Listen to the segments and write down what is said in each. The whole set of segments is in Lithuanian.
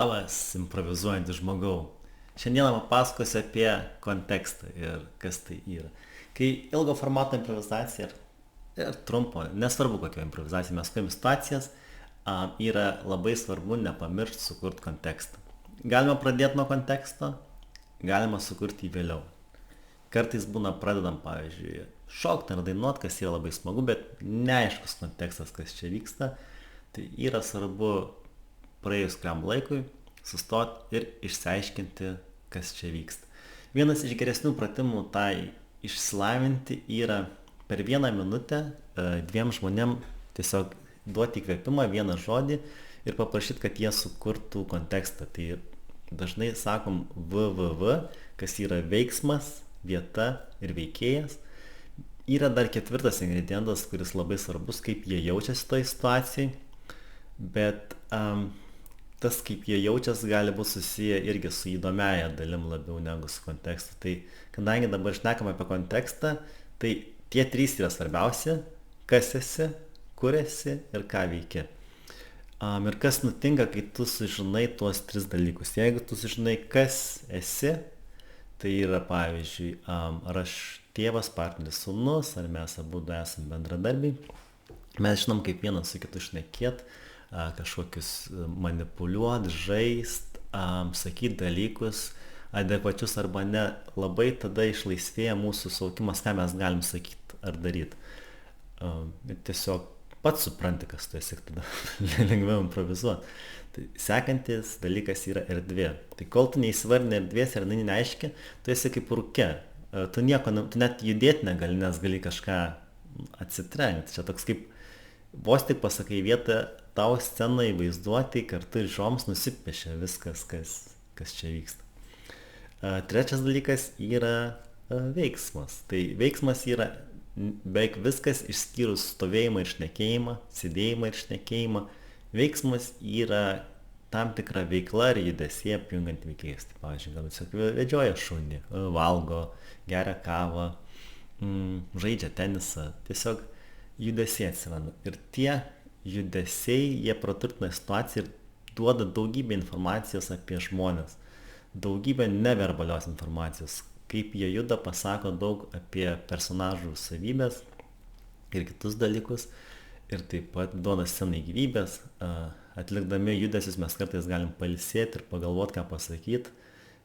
Labas, improvizuojantis žmogau. Šiandieną papasakosiu apie kontekstą ir kas tai yra. Kai ilgo formato improvizacija ir trumpo, nesvarbu kokio improvizacija, mes kuriam situacijas, yra labai svarbu nepamiršti sukurti kontekstą. Galima pradėti nuo konteksto, galima sukurti jį vėliau. Kartais būna pradedam, pavyzdžiui, šokti ar dainuoti, kas yra labai smagu, bet neaiškus kontekstas, kas čia vyksta. Tai yra svarbu praėjus kuriam laikui sustoti ir išsiaiškinti, kas čia vyksta. Vienas iš geresnių pratimų tai išsilavinti yra per 1 minutę dviem žmonėm tiesiog duoti įkvėpimą, vieną žodį ir paprašyti, kad jie sukurtų kontekstą. Tai dažnai sakom VVV, kas yra veiksmas, vieta ir veikėjas. Yra dar 4 ingredientas, kuris labai svarbus, kaip jie jaučiasi toj situacijai, bet tas, kaip jie jaučiasi, gali būti susiję irgi su įdomiaja dalim labiau negu su kontekstu. Tai kadangi dabar šnekam apie kontekstą, tai tie 3 yra svarbiausi: kas esi, kur esi ir ką veiki. Ir kas nutinka, kai tu sužinai tuos 3 dalykus. Jeigu tu sužinai, kas esi, tai yra pavyzdžiui, ar aš tėvas, partneris, sūnus, ar mes abu esame bendradarbiai, mes žinom, kaip vienas su kitu šnekėt, kažkokius manipuliuoti, žaist, sakyti dalykus adekvačius arba ne, labai tada išlaisvėja mūsų suvokimas, ką mes galim sakyti ar daryti. Ir tiesiog pats supranti, kas tu esi, tada lengviau improvizuoti. Tai sekantis dalykas yra erdvė. Tai kol tu neįsivardini erdvės ir neaiški, tu esi kaip rūke. Tu net judėti negali, nes gali kažką atsitrenkti. Čia toks kaip vos tik pasakai vietą, tau scenai vaizduoti kartu ir žoms nusipiešia viskas, kas čia vyksta. Trečias dalykas yra veiksmas. Tai veiksmas yra beveik viskas išskyrus stovėjimą ir šnekėjimą, sėdėjimą ir šnekėjimą. Veiksmas yra tam tikra veikla ir judesiai apjungant veikėjus. Tai, pavyzdžiui, gal tiesiog vedžioja šunį, valgo, geria kavą, žaidžia tenisą, tiesiog judesiai atsiranda. Ir tie judesiai, jie praturtina situaciją ir duoda daugybę informacijos apie žmones. Daugybę neverbalios informacijos. Kaip jie juda, pasako daug apie personažų savybės ir kitus dalykus. Ir taip pat duoda scenai gyvybės. Atlikdami judesius mes kartais galim pailsėti ir pagalvoti, ką pasakyti,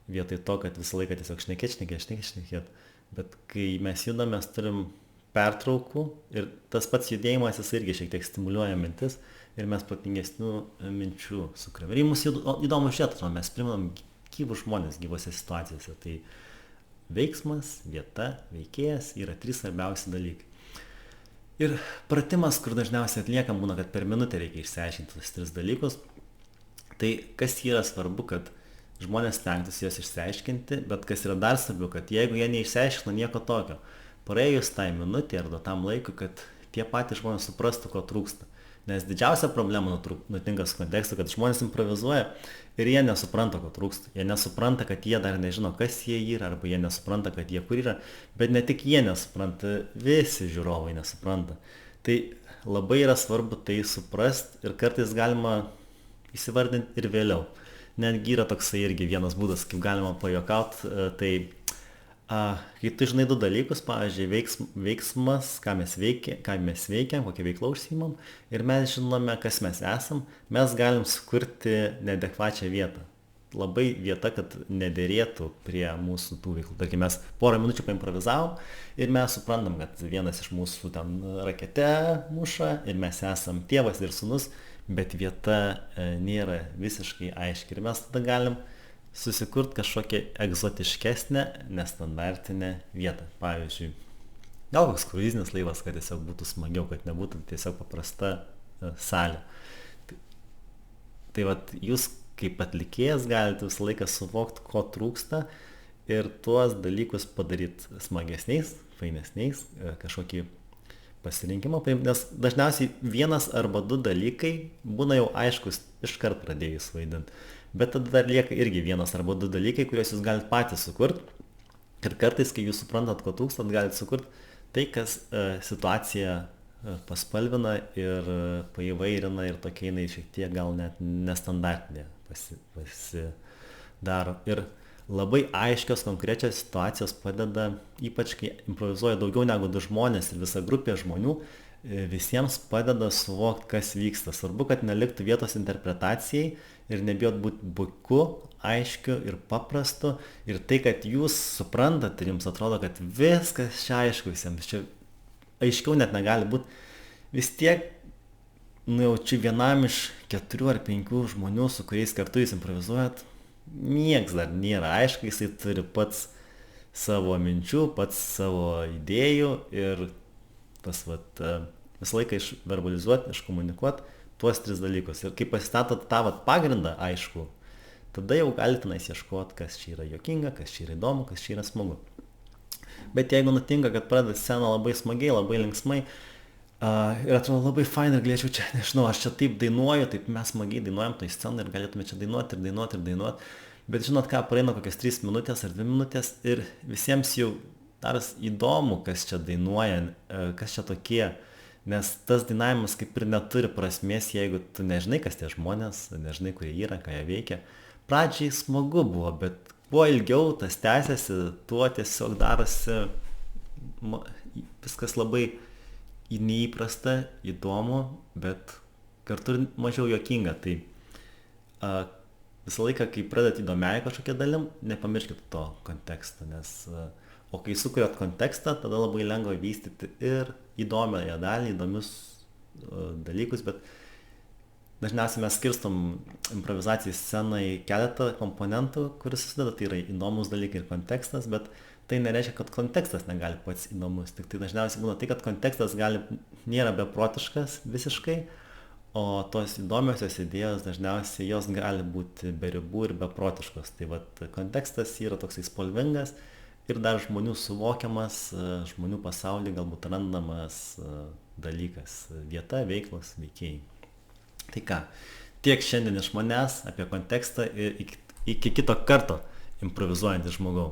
vietoj to, kad visą laiką tiesiog šnekėt. Bet kai mes judam, mes turim pertraukų ir tas pats judėjimas jis irgi šiek tiek stimuliuoja mintis ir mes protingesnių minčių sukuriam. Ir mums įdomu žiūrėti, mes primenam gyvus žmonės gyvose situacijose. Tai veiksmas, vieta, veikėjas yra 3 svarbiausi dalykai. Ir pratimas, kur dažniausiai atliekam, būna, kad per minutę reikia išsiaiškinti tuos 3 dalykus. Tai kas yra svarbu, kad žmonės stengtųsi juos išsiaiškinti, bet kas yra dar svarbiau, kad jeigu jie neišsiaiškina nieko tokio, praėjus tai minutė ar tam laikui, kad tie patys žmonės suprastų, ko trūksta. Nes didžiausia problema nutinka su kontekstu, kad žmonės improvizuoja ir jie nesupranta, ko trūksta. Jie nesupranta, kad jie dar nežino, kas jie yra, arba jie nesupranta, kad jie kur yra. Bet ne tik jie nesupranta, visi žiūrovai nesupranta. Tai labai yra svarbu tai suprasti ir kartais galima įsivardinti ir vėliau. Netgi yra toksai irgi vienas būdas, kaip galima pajuokauti, tai kai tu žinai 2 dalykus, pavyzdžiui, veiksmas, ką mes veikiam, kokią veiklą užsiimam, ir mes žinome, kas mes esam, mes galim sukurti neadekvačią vietą. Labai vieta, kad nederėtų prie mūsų tų veiklų. Tarkim, mes porą minučių paimprovizavom ir mes suprantam, kad vienas iš mūsų ten rakete muša ir mes esam tėvas ir sūnus, bet vieta nėra visiškai aiški. Ir mes tada galim susikurti kažkokią egzotiškesnę, nestandartinę vietą. Pavyzdžiui, gal koks kruizinis laivas, kad tiesiog būtų smagiau, kad nebūtų tiesiog paprasta salė. Tai vat, jūs kaip atlikėjas galite visą laiką suvokti, ko trūksta ir tuos dalykus padaryti smagesniais, fainesniais, kažkokį pasirinkimą, nes dažniausiai 1 arba 2 dalykai būna jau aiškus iškart pradėjus vaidinti. Bet tada dar lieka irgi 1 arba 2 dalykai, kuriuos jūs galite patys sukurti. Ir kartais, kai jūs suprantat, ko trūkstat, galite sukurti tai, kas situaciją paspalvina ir paįvairina ir tokia jinai šiek tiek gal net nestandartinė pasidaro. Ir labai aiškios, konkrečios situacijos padeda, ypač kai improvizuoja daugiau negu 2 žmonės ir visa grupė žmonių, visiems padeda suvokti, kas vyksta. Svarbu, kad neliktų vietos interpretacijai ir nebijot būti buku, aiškiu ir paprastu. Ir tai, kad jūs suprantat ir jums atrodo, kad viskas čia aišku visiems, čia aiškiau net negali būti, vis tiek nujaučiu vienam iš 4 ar 5 žmonių, su kuriais kartu jūs improvizuojat, nieks dar nėra aišku, jisai turi pats savo minčių, pats savo idėjų ir tas visą laiką išverbalizuoti, iškomunikuoti tuos 3 dalykus. Ir kai pasistatot tą pagrindą aišku, tada jau galite ieškoti, kas čia yra juokinga, kas čia yra įdomu, kas čia yra smagu. Bet jeigu nutinka, kad pradeda sceną labai smagiai, labai linksmai, ir atrodo labai fainai ir galėčiau čia, nežinau, aš čia taip dainuoju, taip mes smagiai dainuojam toj scenai ir galėtume čia dainuoti ir dainuoti ir dainuoti. Bet žinot ką, praeina kokias 3 minutės ar 2 minutės ir visiems jau daras įdomu, kas čia dainuoja, kas čia tokie. Nes tas dainavimas kaip ir neturi prasmės, jeigu tu nežinai, kas tie žmonės, nežinai, kurie yra, ką jie veikia. Pradžiai smagu buvo, bet kuo ilgiau tas tęsiasi, tuo tiesiog darosi viskas labai neįprasta, įdomu, bet kartu ir mažiau juokinga. Tai visą laiką, kai pradedat įdomiai kažkokia dalim, nepamirškit to konteksto, nes o kai sukuriat kontekstą, tada labai lengva vystyti ir įdomiąją dalį, įdomius dalykus, bet dažniausiai mes skirstom improvizacijai sceną į keletą komponentų, kuris susideda, tai yra įdomus dalykai ir kontekstas, bet tai nereiškia, kad kontekstas negali pats įdomus, tik tai dažniausiai būna tai, kad kontekstas nėra beprotiškas visiškai, o tos įdomiosios idėjos dažniausiai jos gali būti be ribų ir beprotiškos. Tai kontekstas yra toksai spalvingas ir dar žmonių suvokiamas, žmonių pasaulyje galbūt randamas dalykas, vieta, veiklos, veikėjai. Tai ką, tiek šiandien iš manęs apie kontekstą ir iki kito karto improvizuojantį žmogau.